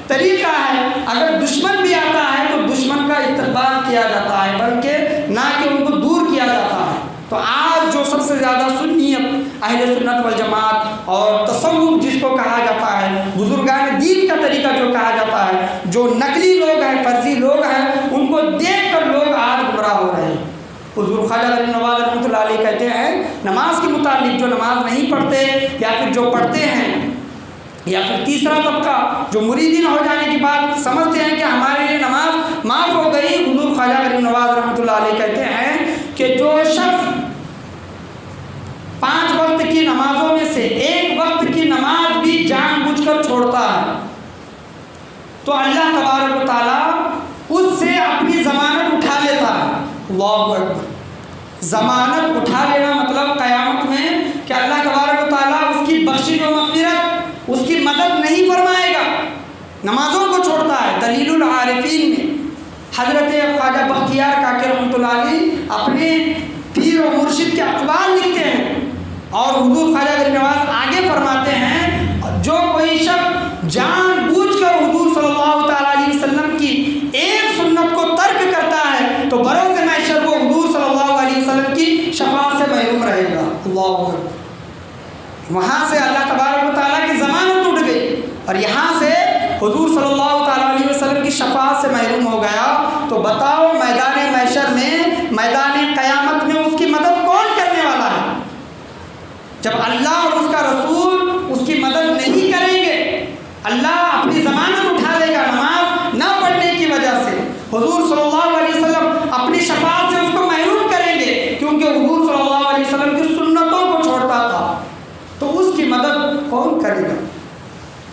طریقہ ہے، اگر دشمن بھی آتا ہے تو دشمن کا استقبال کیا جاتا ہے، بلکہ نہ کہ ان کو دور کیا جاتا ہے۔ تو آج جو سب سے زیادہ سنیت، اہل سنت والجماعت اور تصوف جس کو کہا جاتا ہے، بزرگان دین کا طریقہ جو کہا جاتا ہے، جو نقلی لوگ ہیں، فرضی لوگ ہیں، ان کو دیکھ کر لوگ آج گمراہ ہو رہے ہیں۔ حضور خواجہ غریب نواز رحمۃ اللہ علیہ کہتے ہیں نماز کے متعلق، جو نماز نہیں پڑھتے یا پھر جو پڑھتے ہیں، یا پھر تیسرا طبقہ جو مریدین ہو جانے کے بعد سمجھتے ہیں کہ ہمارے لیے نماز معاف ہو گئی، حضور خواجہ غریب نواز رحمۃ اللہ علیہ کہتے ہیں کہ جو شخص 5 وقت کی نمازوں میں سے 1 وقت کی نماز بھی جان بوجھ کر چھوڑتا ہے تو اللہ تبارک و تعالیٰ اس سے اپنی ضمانت اٹھا لیتا ہے۔ اللہ اکبر! ضمانت اٹھا لینا مطلب قیامت میں کہ اللہ تبارک و تعالیٰ اس کی بخشش و مغفرت، اس کی مدد نہیں فرمائے گا، نمازوں کو چھوڑتا ہے۔ دلیل العارفین میں حضرت خواجہ بختیار کاکی رحمۃ اللہ علیہ اپنے پیر و مرشد کے اقوال لکھتے ہیں، اور حضور خواجہ غریب نواز آگے فرماتے ہیں جو کوئی شخص جان بوجھ کر حضور صلی اللہ تعالیٰ علیہ وسلم کی ایک سنت کو ترک کرتا ہے تو بروز محشر وہ حضور صلی اللہ علیہ وسلم کی شفاعت سے محروم رہے گا۔ اللہ اکبر! وہاں سے اللہ تبارک و تعالیٰ کی ضمانت اٹھ گئی اور یہاں سے حضور صلی اللہ تعالیٰ علیہ وسلم کی شفاعت سے محروم ہو گیا تو بتاؤ میدان محشر میں، میدان قیامت میں اس کی مدد کون کرنے والا ہے؟ جب اللہ اور اس کا رسول اس کی مدد نہیں کریں گے، اللہ اپنی ضمانت اٹھا لے گا نماز نہ پڑھنے کی وجہ سے، حضور صلی اللہ علیہ وسلم اپنی شفاعت سے اس کو محروم کریں گے کیونکہ حضور صلی اللہ علیہ وسلم کی سنتوں کو چھوڑتا تھا، تو اس کی مدد کون کرے گا؟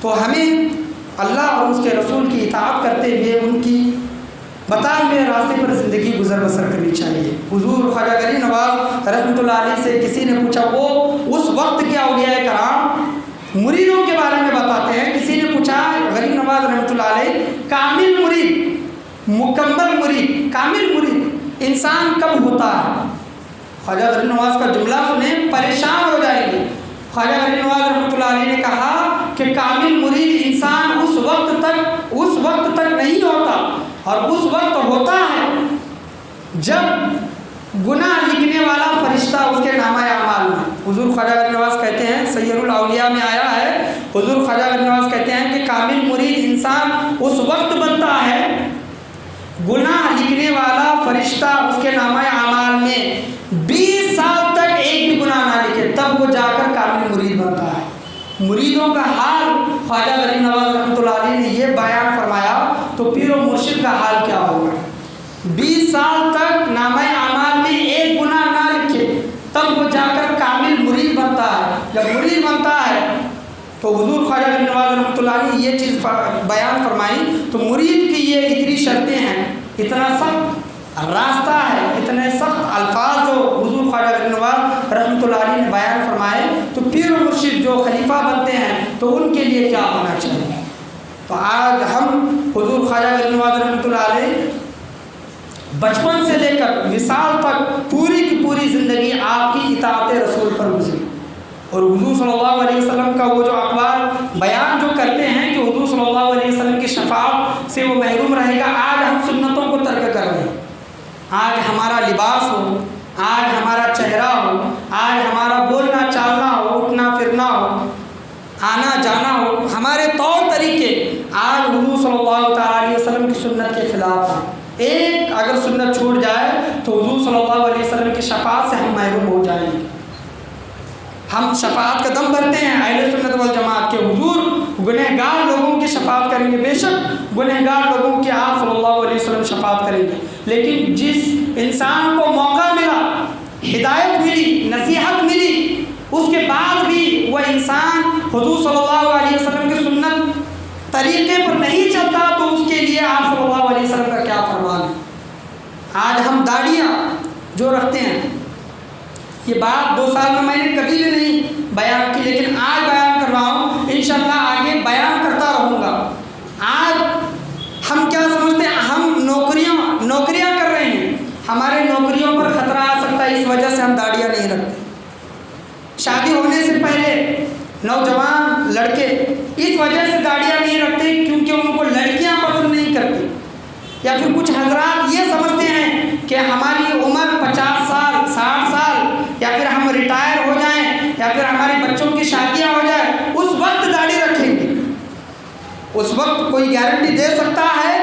تو ہمیں اللہ اور اس کے رسول کی اطاعت کرتے ہوئے ان کی بتائے ہوئے راستے پر زندگی گزر بسر کرنی چاہیے۔ حضور خواجہ غریب نواز رحمۃ اللہ علیہ سے کسی نے پوچھا، وہ اس وقت کے اولیاء کرام مریدوں کے بارے میں بتاتے ہیں، کسی نے پوچھا غریب نواز رحمۃ اللہ علیہ کامل مرید، مکمل مرید، کامل مرید انسان کب ہوتا ہے؟ خواجہ غریب نواز کا جملہ سنیں پریشان ہو جائیں گے۔ خواجہ غریب نواز رحمۃ اللہ علیہ نے کہا کہ کامل مرید انسان اس وقت تک نہیں ہوتا، اور اس وقت ہوتا ہے جب گناہ لکھنے والا فرشتہ اس کے نامہ اعمال میں، حضور خواجہ غریب نواز کہتے ہیں، سیر الاولیاء میں آیا ہے، حضور خواجہ غریب نواز کہتے ہیں کہ کامل مرید انسان اس وقت بنتا ہے گناہ لکھنے والا فرشتہ اس کے نامہ اعمال میں 20 سال تک ایک بھی گناہ نہ لکھے، تب وہ جا کر کامل مرید بنتا ہے۔ مریدوں کا حال خواجہ غریب نواز رحمۃ اللہ علیہ نے یہ بیان فرمایا، تو پیر و مرشد کا حال کیا ہوگا؟ 20 سال تک نامہ اعمال میں ایک گناہ نہ لکھے تب وہ جا کر کامل مرید بنتا ہے۔ جب مرید بنتا ہے تو حضور خواجہ غریب نواز رحمۃ اللہ علیہ نے یہ چیز بیان فرمائی، تو مرید کی یہ اتنی شرطیں ہیں، اتنا سخت راستہ ہے، اتنے سخت الفاظ جو حضور خواجہ غریب نواز رحمۃ اللہ علیہ نے بیان فرمائے، تو پیر و مرشد جو خلیفہ بنتے ہیں تو ان کے لیے کیا ہونا چاہیے؟ تو آج ہم حضور خواجہ غریب نواز رحمۃ اللہ علیہ بچپن سے لے کر وصال تک پوری کی پوری زندگی آپ کی اطاعت رسول پر گزری، اور حضور صلی اللہ علیہ وسلم کا وہ جو اقوال بیان جو کرتے ہیں کہ حضور صلی اللہ علیہ وسلم کی شفاعت سے وہ محروم رہے گا، آج ہم سنتوں کو ترک کر رہے ہیں۔ آج ہمارا لباس ہو، آج ہمارا چہرہ ہو، آج ہمارا بولنا چالنا ہو، اٹھنا پھرنا ہو، آنا جانا ہو، ہمارے طور طریقے آج حضور صلی اللہ تعالیٰ علیہ وسلم کی سنت کے خلاف ہیں۔ ایک اگر سنت چھوٹ جائے تو حضور صلی اللہ علیہ وسلم کی شفاعت سے ہم محروم ہو جائیں گے۔ ہم شفاعت کا دم بھرتے ہیں اہل سنت والجماعت کے، حضور گنہگار لوگوں کی شفاعت کریں گے، بے شک گنہگار لوگوں کی آپ صلی اللہ علیہ وسلم شفاعت کریں گے، لیکن جس انسان کو موقع ملا، ہدایت ملی، نصیحت ملی، اس کے بعد بھی وہ انسان حضور صلی اللہ علیہ وسلم کی سنت طریقے پر نہیں چلتا تو اس کے لیے آپ صلی اللہ علیہ وسلم کا کیا فرمان ہے؟ آج ہم داڑیاں جو رکھتے ہیں، یہ بات 2 سال میں نے کبھی بھی نہیں بیان کی، لیکن آج بیان کر رہا ہوں، انشاءاللہ آگے بیان کرتا رہوں گا۔ آج ہم کیا سمجھتے ہیں؟ ہم نوکریاں کر رہے ہیں، ہمارے نوکریوں پر خطرہ آ سکتا ہے، اس وجہ سے ہم داڑیاں نہیں رکھتے۔ شادی ہونے سے پہلے نوجوان لڑکے اس وجہ سے داڑیاں نہیں رکھتے کیونکہ ان کو لڑکیاں پسند نہیں کرتی، یا پھر کچھ حضرات یہ سمجھتے ہیں کہ ہماری عمر 50 سال 60 سال، یا پھر ہم ریٹائر ہو جائیں، یا پھر ہمارے بچوں کی شادیاں ہو جائیں، اس وقت داڑھی رکھیں گے۔ اس وقت کوئی گارنٹی دے سکتا ہے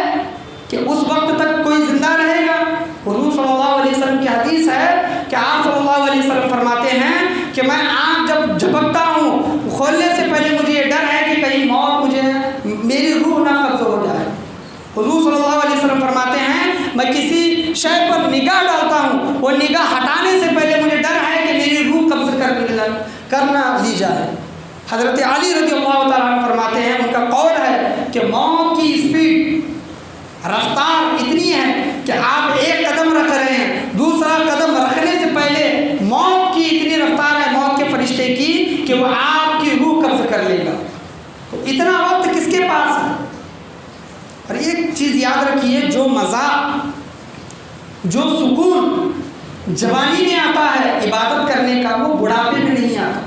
کہ اس وقت تک کوئی زندہ رہے گا؟ حضور صلی اللہ علیہ وسلم کی حدیث ہے کہ آپ صلی اللہ علیہ وسلم فرماتے ہیں کہ میں آنکھ جب جھپکتا ہوں کھولنے سے پہلے مجھے یہ ڈر ہے کہ کہیں موت مجھے، میری روح نہ قبض ہو جائے۔ حضور صلی اللہ علیہ وسلم فرماتے ہیں میں کسی شے پر نگاہ ڈالتا ہوں، وہ نگاہ ہٹانے سے پہلے مجھے ڈر ہے کہ میری روح قبض کرنا لی جائے۔ حضرت علی رضی اللہ تعالیٰ عنہ فرماتے ہیں، ان کا قول ہے کہ موت کی اسپیڈ، رفتار اتنی ہے کہ آپ ایک قدم رکھ رہے ہیں، دوسرا قدم رکھنے سے پہلے موت کی اتنی رفتار ہے موت کے فرشتے کی کہ وہ آپ کی روح قبض کر لے گا۔ تو اتنا وقت کس کے پاس ہے؟ اور ایک چیز یاد رکھیے، جو مزہ، جو سکون جوانی میں آتا ہے عبادت کرنے کا، وہ بڑھاپے میں نہیں آتا۔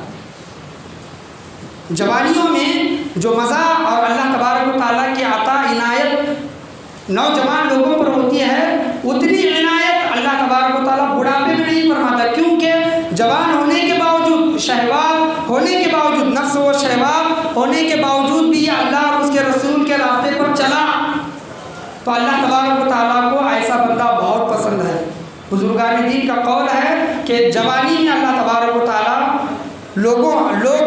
جوانیوں میں جو مزہ اور اللہ تبارک و تعالیٰ کی عطا عنایت نوجوان لوگوں پر ہوتی ہے، اتنی عنایت اللہ تبارک و تعالیٰ بڑھاپے میں نہیں فرماتا، کیونکہ جوان ہونے کے باوجود، شہوات ہونے کے باوجود، نفس و شہوات ہونے کے باوجود بھی اللہ اور اس کے رسول کے تو اللہ تبارک و تعالیٰ کو ایسا بندہ بہت پسند ہے۔ بزرگان دین کا قول ہے کہ جوانی میں اللہ تبارک و تعالیٰ لوگ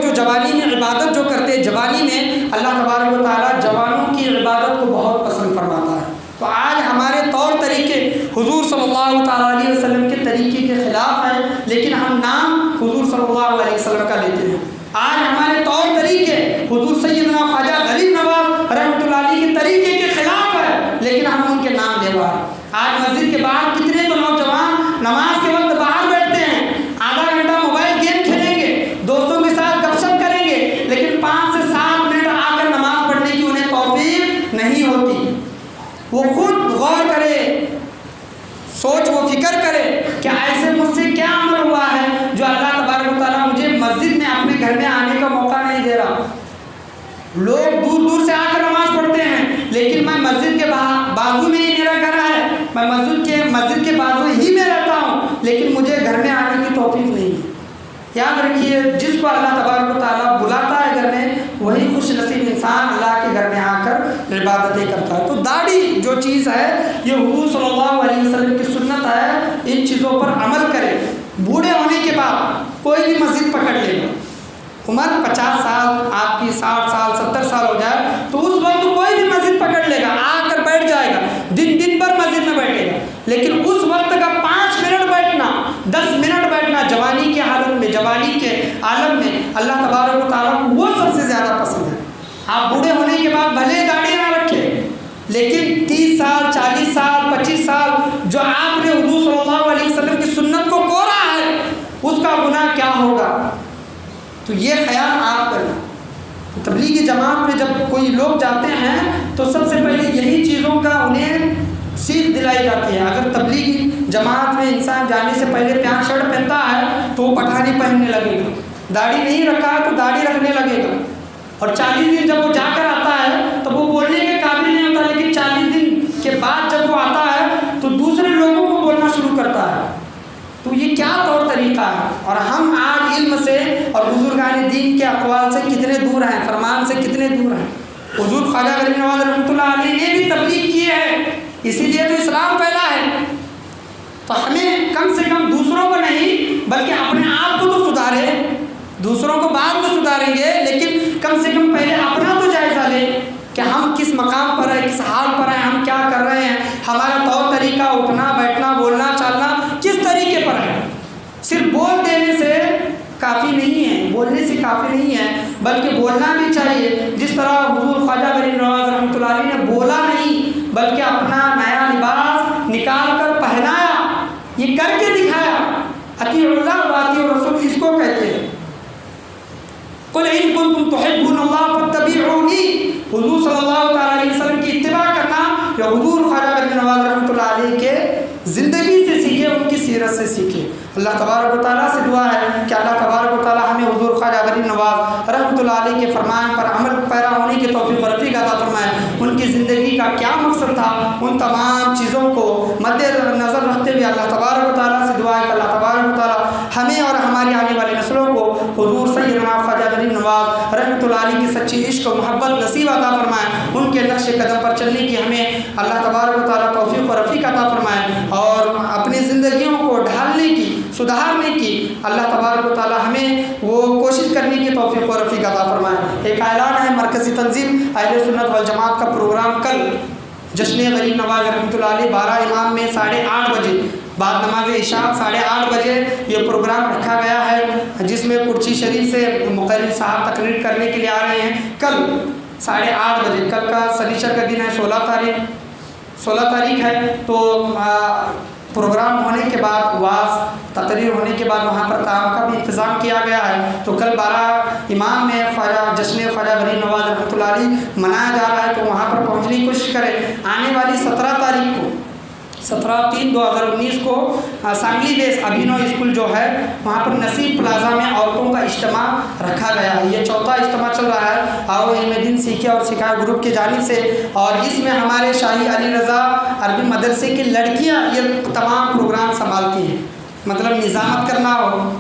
جو جوانی میں عبادت جو کرتے ہیں، جوانی میں اللہ تبارک و تعالیٰ جوانوں کی عبادت کو بہت پسند فرماتا ہے۔ تو آج ہمارے طور طریقے حضور صلی اللہ تعالیٰ علیہ وسلم کے طریقے کے خلاف ہیں، لیکن ہم نام حضور صلی اللہ علیہ وسلم کا لیتے ہیں۔ آج ہمارے طور طریقے حضور سیدنا خواجہ غریب نواز رحمۃ اللہ علیہ کے طریقے کے خلاف ہے، لیکن ہم ان کے نام لے رہے ہیں۔ آج مسجد کے باہر کتنے تو نوجوان نماز کے وقت باہر بیٹھتے ہیں، آدھا گھنٹہ موبائل گیم کھیلیں گے، دوستوں کے ساتھ گپ شپ کریں گے، لیکن 5 سے 7 منٹ آ کر نماز پڑھنے کی انہیں توفیق نہیں ہوتی۔ وہ خود غور کرے، سوچ و فکر کرے کہ ایسے مجھ سے کیا عمل ہوا ہے جو اللہ تبارک و تعالیٰ مجھے مسجد میں اپنے گھر میں آنے کا موقع نہیں دے رہا۔ لوگ دور دور سے آ کر نماز پڑھتے ہیں، لیکن میں مسجد کے بازو میں ہی میرا گھر ہے، میں مسجد کے بازو ہی میں رہتا ہوں، لیکن مجھے گھر میں آنے کی توفیق نہیں ہے۔ یاد رکھیے، جس کو اللہ تبارک و تعالیٰ بلاتا ہے گھر میں، وہی خوش نصیب انسان اللہ کے گھر میں آ کر عبادتیں کرتا ہے۔ تو داڑھی جو چیز ہے یہ حضور صلی اللہ علیہ وسلم کی سنت ہے، ان چیزوں پر عمل کرے۔ بوڑھے ہونے کے بعد کوئی بھی مسجد پکڑ لے گا، عمر 50 سال آپ کی 60 سال 70 سال ہو جائے تو اس وقت کوئی بھی مسجد پکڑ لے گا، آ کر بیٹھ جائے گا، دن بھر مسجد میں بیٹھے گا، لیکن اس وقت کا 5 منٹ بیٹھنا، 10 منٹ بیٹھنا جوانی کی حالت میں، جوانی کے عالم میں اللہ تبارک و تعالیٰ کو وہ سب سے زیادہ پسند ہے۔ آپ بوڑھے ہونے کے بعد بھلے داڑھی نہ رکھیں، لیکن 30 سال 40 سال 25 سال جو آپ نے حضور صلی اللہ علیہ وسلم کی سنت کو کوڑا ہے، اس کا گناہ کیا ہوگا؟ تو یہ خیال آپ کرنا۔ تبلیغی جماعت میں جب کوئی لوگ جاتے ہیں تو سب سے پہلے یہی چیزوں کا انہیں سیکھ دلائی جاتی ہے۔ اگر تبلیغی جماعت میں انسان جانے سے پہلے پینٹ شرٹ پہنتا ہے تو وہ پٹھانی پہننے لگے گا، داڑھی نہیں رکھا تو داڑھی رکھنے لگے گا، اور 40 دن جب وہ جا کر آتا ہے تو وہ بولنے کے قابل نہیں ہوتا، لیکن 40 دن کے بعد جب وہ آتا ہے تو دوسرے لوگوں کو بولنا شروع کرتا ہے۔ تو یہ کیا طور طریقہ ہے؟ اور ہم آج علم سے اور بزرگان دین کے اقوال سے کتنے دور ہیں، فرمان سے کتنے دور ہیں۔ حضور خواجہ غریب نواز رحمۃ اللہ علیہ نے بھی تبلیغ کی ہے، اسی لیے تو اسلام پھیلا ہے۔ تو ہمیں کم سے کم دوسروں کو نہیں بلکہ اپنے آپ کو تو سدھارے، دوسروں کو بعد میں سدھاریں گے، لیکن کم سے کم پہلے اپنا تو جائزہ لیں کہ ہم کس مقام پر ہیں، کس حال پر ہیں، ہم کیا کر رہے ہیں، ہمارا طور طریقہ اٹھنا بیٹھنا بولنا چالنا کس طریقے پر ہے۔ صرف بول دینے سے کافی نہیں ہے، بولنے سے کافی نہیں ہے، بلکہ بولنا بھی چاہیے۔ جس طرح حضور خواجہ غریب نواز رحمۃ اللہ علیہ نے بولا نہیں بلکہ اپنا نیا لباس نکال کر پہنایا، یہ کر کے دکھایا۔ اطیعوا اللہ واطیعوا الرسول اس کو کہتے ہیں۔ قل ان کنتم تحبون اللہ فاتبعونی، حضور صلی اللہ تعالیٰ علیہ وسلم کی اتباع کرنا، یا حضور خواجہ غریب نواز رحمۃ اللہ علیہ کے زندگی سے سیکھے، ان کی سیرت سے سیکھے۔ اللہ تبارک و تعالیٰ سے دعا ہے کہ اللہ تبارک و تعالیٰ ہمیں حضور خواجہ غریب نواز رحمۃ اللہ علیہ کے فرمان پر عمل پیرا ہونے کی توفیق و رفیق عطا فرمائے۔ ان کی زندگی کا کیا مقصد تھا، ان تمام چیزوں کو مد نظر رکھتے ہوئے اللہ تبارک و تعالیٰ سے دعا ہے کہ اللہ تبارک و تعالیٰ ہمیں اور ہماری آنے والی نسلوں کو حضور سیدنا خواجہ غریب نواز رحمۃ اللہ علیہ کی سچی عشق و محبت نصیب عطا فرمائے۔ ان کے نقش قدم پر چلنے کی ہمیں اللہ تبارک و تعالیٰ توفیق و رفیق عطا فرمائے، اور اپنی زندگیوں کو ڈھالنے کی سدھارنے کی اللہ تبارک و تعالیٰ ہمیں وہ کوشش کرنے کی توفیق و رفیق عطا فرمائے۔ ایک اعلان ہے، مرکزی تنظیم اہل سنت والجماعت کا پروگرام کل جشن غریب نواز رحمۃ اللہ علیہ 12 امام میں 8:30 بجے بعد نماز عشاء 8:30 بجے یہ پروگرام رکھا گیا ہے، جس میں کرچی شریف سے مقرر صاحب تقریر کرنے کے لیے آ رہے ہیں۔ کل 8:30 بجے، کل کا سنیچر کا دن ہے، 16 تاریخ ہے، تو پروگرام ہونے کے بعد واز تقریر ہونے کے بعد وہاں پر تعام کا بھی انتظام کیا گیا ہے۔ تو کل 12 امام میں جشن خواجہ غریب نواز رحمۃ اللہ علیہ منایا جا رہا ہے، تو وہاں پر پہنچنے کی کوشش کریں۔ آنے والی 17 تاریخ کو 17/3/2019 کو سانگلی بیس ابھینو اسکول جو ہے وہاں پر نصیب پلازا میں عورتوں کا اجتماع رکھا گیا ہے۔ یہ 4تھا اجتماع چل رہا ہے آؤ علم دین سیکھے اور سکھائے گروپ کی جانب سے، اور اس میں ہمارے شاہی علی رضا عربی مدرسے کی لڑکیاں یہ تمام پروگرام سنبھالتی ہیں، مطلب نظامت کرنا ہو،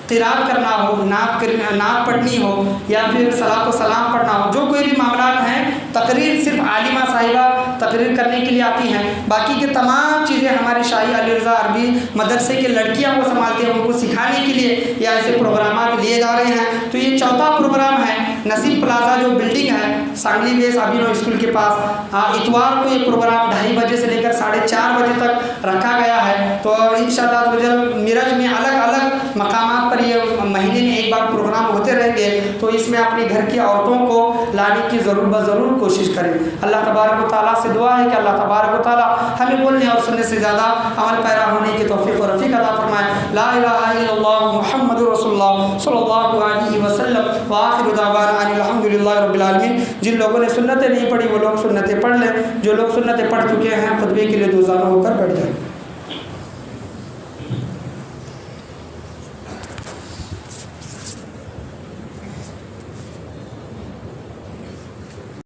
قرات کرنا ہو، نعت پڑھنی ہو، یا پھر صلاۃ و سلام پڑھنا ہو، جو کوئی بھی معاملات ہیں، تقریر صرف عالمہ صاحبہ تقریر کرنے کے لیے آتی ہیں، باقی کے تمام چیزیں ہمارے شاہی علی رضا عربی مدرسے کے لڑکیاں وہ سنبھالتے ہیں، ان کو سکھانے کے لیے یا ایسے پروگرامات لیے جا رہے ہیں۔ تو یہ چوتھا پروگرام ہے۔ نصیب پلازا جو بلڈنگ ہے سانگلی ویس ابھینو اسکول کے پاس، اتوار کو یہ پروگرام 2:30 بجے سے لے کر 4:30 بجے تک رکھا گیا ہے۔ تو انشاءاللہ میرج میں الگ الگ مقامات پر یہ مہینے میں ایک بار پروگرام ہوتے رہیں گے، تو اس میں اپنے گھر کی عورتوں کو لانے کی ضرور کوشش کریں۔ اللہ تبارک و تعالیٰ سے دعا ہے کہ اللہ تبارک و تعالیٰ ہمیں بولنے اور سننے سے زیادہ عمل پیرا ہونے کی توفیق و رفیق عطا فرمائے۔ لا الہ الا اللہ محمد رسول اللہ صلی اللہ علیہ وسلم، وآخر دعوانا ان الحمدللہ رب العالمین۔ جن لوگوں نے سنتیں نہیں پڑھی وہ لوگ سنتیں پڑھ لیں، جو لوگ سنتیں پڑھ چکے ہیں خطبے کے لیے دوزانہ ہو کر بیٹھ جائیں۔